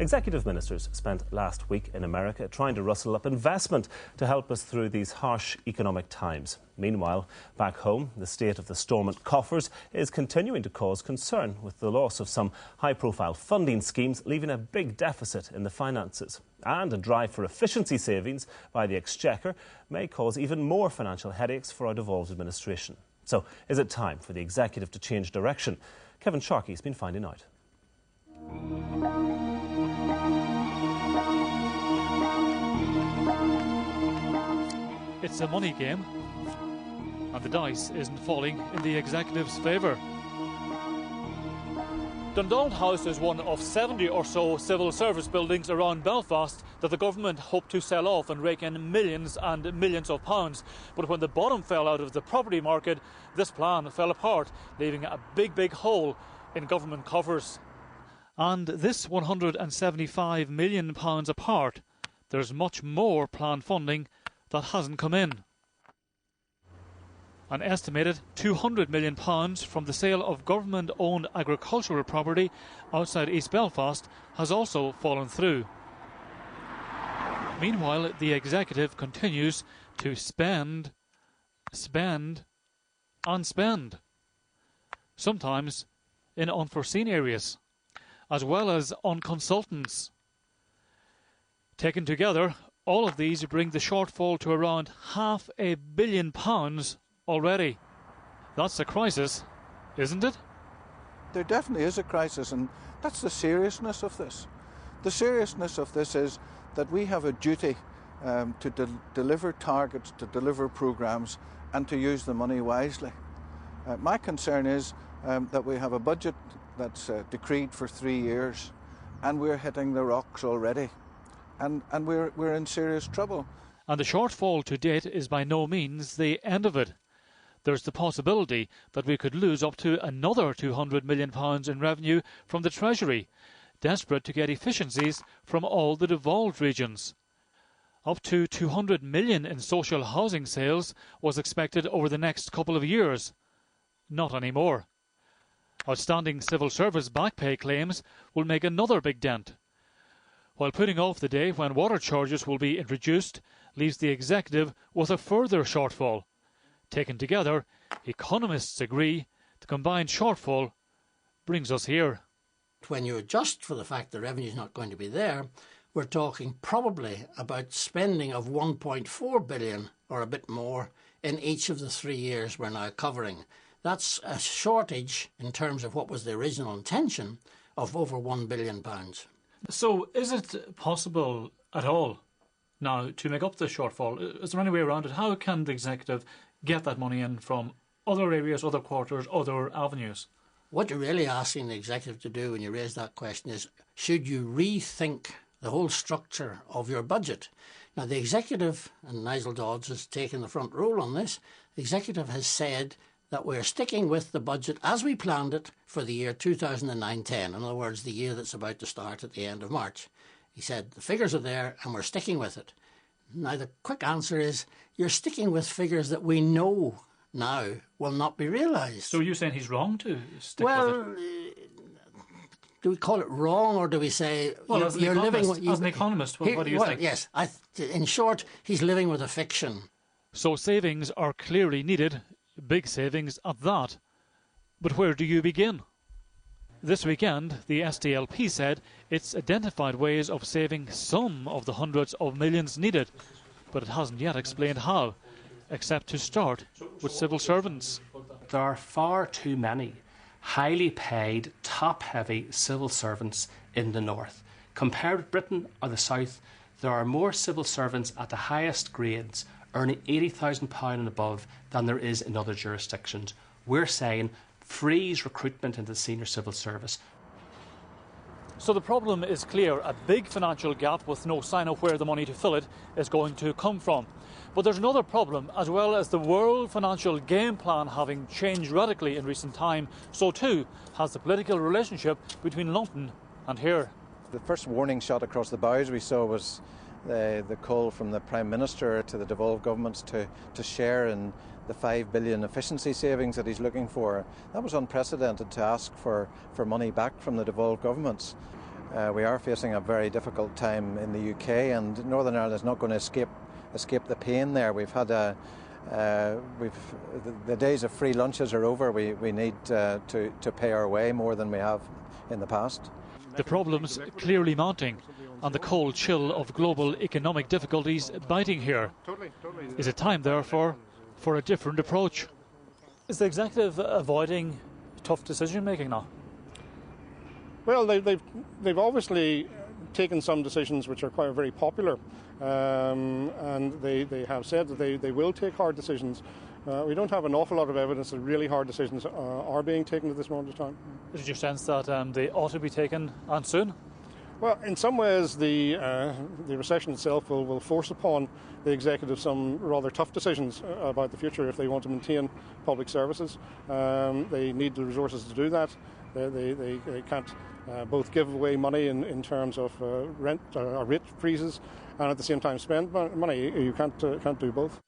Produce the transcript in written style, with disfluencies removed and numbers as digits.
Executive ministers spent last week in America trying to rustle up investment to help us through these harsh economic times. Meanwhile, back home, the state of the stormont coffers is continuing to cause concern, with the loss of some high-profile funding schemes leaving a big deficit in the finances. And a drive for efficiency savings by the Exchequer may cause even more financial headaches for our devolved administration. So, is it time for the Executive to change direction? Kevin Sharkey's been finding out. It's a money game, and the dice isn't falling in the Executive's favour. Dundonald House is one of 70 or so civil service buildings around Belfast that the government hoped to sell off and rake in millions and millions of pounds. But when the bottom fell out of the property market, this plan fell apart, leaving a big hole in government coffers. And this £175 million apart, there's much more planned funding that hasn't come in. An estimated £200 million from the sale of government-owned agricultural property outside East Belfast has also fallen through. Meanwhile, the Executive continues to spend, and spend, sometimes in unforeseen areas, as well as on consultants. Taken together, all of these bring the shortfall to around £500 million already. That's a crisis, isn't it? There definitely is a crisis, and that's the seriousness of this. The seriousness of this is that we have a duty to deliver targets, to deliver programmes, and to use the money wisely. My concern is that we have a budget that's decreed for 3 years, and we're hitting the rocks already. And we're in serious trouble. And the shortfall to date is by no means the end of it. There's the possibility that we could lose up to another £200 million in revenue from the Treasury, desperate to get efficiencies from all the devolved regions. Up to £200 million in social housing sales was expected over the next couple of years. Not anymore. Outstanding civil service back pay claims will make another big dent, while putting off the day when water charges will be introduced leaves the Executive with a further shortfall. Taken together, economists agree the combined shortfall brings us here. When you adjust for the fact the revenue is not going to be there, we're talking probably about spending of £1.4 billion or a bit more in each of the 3 years we're now covering. That's a shortage in terms of what was the original intention of over £1 billion. So is it possible at all now to make up the shortfall? Is there any way around it? How can the Executive get that money in from other areas, other quarters, other avenues? What you're really asking the Executive to do when you raise that question is, should you rethink the whole structure of your budget? Now, the Executive, and Nigel Dodds has taken the front role on this, the Executive has said that we're sticking with the budget as we planned it for the year 2009-10, in other words, the year that's about to start at the end of March. He said the figures are there and we're sticking with it. Now, the quick answer is you're sticking with figures that we know now will not be realised. So you're saying he's wrong to stick with it? Well, do we call it wrong, or do we say... Well, as an economist, what do you think? Yes, in short, he's living with a fiction. So savings are clearly needed, big savings at that. But where do you begin? This weekend, the SDLP said it's identified ways of saving some of the hundreds of millions needed, but it hasn't yet explained how, except to start with civil servants. There are far too many highly paid, top-heavy civil servants in the north. Compared with Britain or the south, there are more civil servants at the highest grades earning £80,000 and above than there is in other jurisdictions. We're saying freeze recruitment into the senior civil service. So the problem is clear. A big financial gap with no sign of where the money to fill it is going to come from. But there's another problem. As well as the world financial game plan having changed radically in recent time, so too has the political relationship between London and here. The first warning shot across the bows we saw was the call from the Prime Minister to the devolved governments to share in the £5 billion efficiency savings that he's looking for. That was unprecedented, to ask for money back from the devolved governments. We are facing a very difficult time in the UK, and Northern Ireland is not going to escape the pain there. We've had the days of free lunches are over. We need to pay our way more than we have in the past. The problems clearly mounting, and the cold chill of global economic difficulties biting here. Is it time, therefore, for a different approach? Is the executive avoiding tough decision making now? Well, they've obviously taken some decisions which are quite very popular, and they have said that they will take hard decisions. We don't have an awful lot of evidence that really hard decisions are being taken at this moment of time. Is it your sense that they ought to be taken and soon? Well, in some ways, the recession itself will force upon the executive some rather tough decisions about the future if they want to maintain public services. They need the resources to do that. They can't both give away money in terms of rent or rate freezes and at the same time spend money. You can't do both.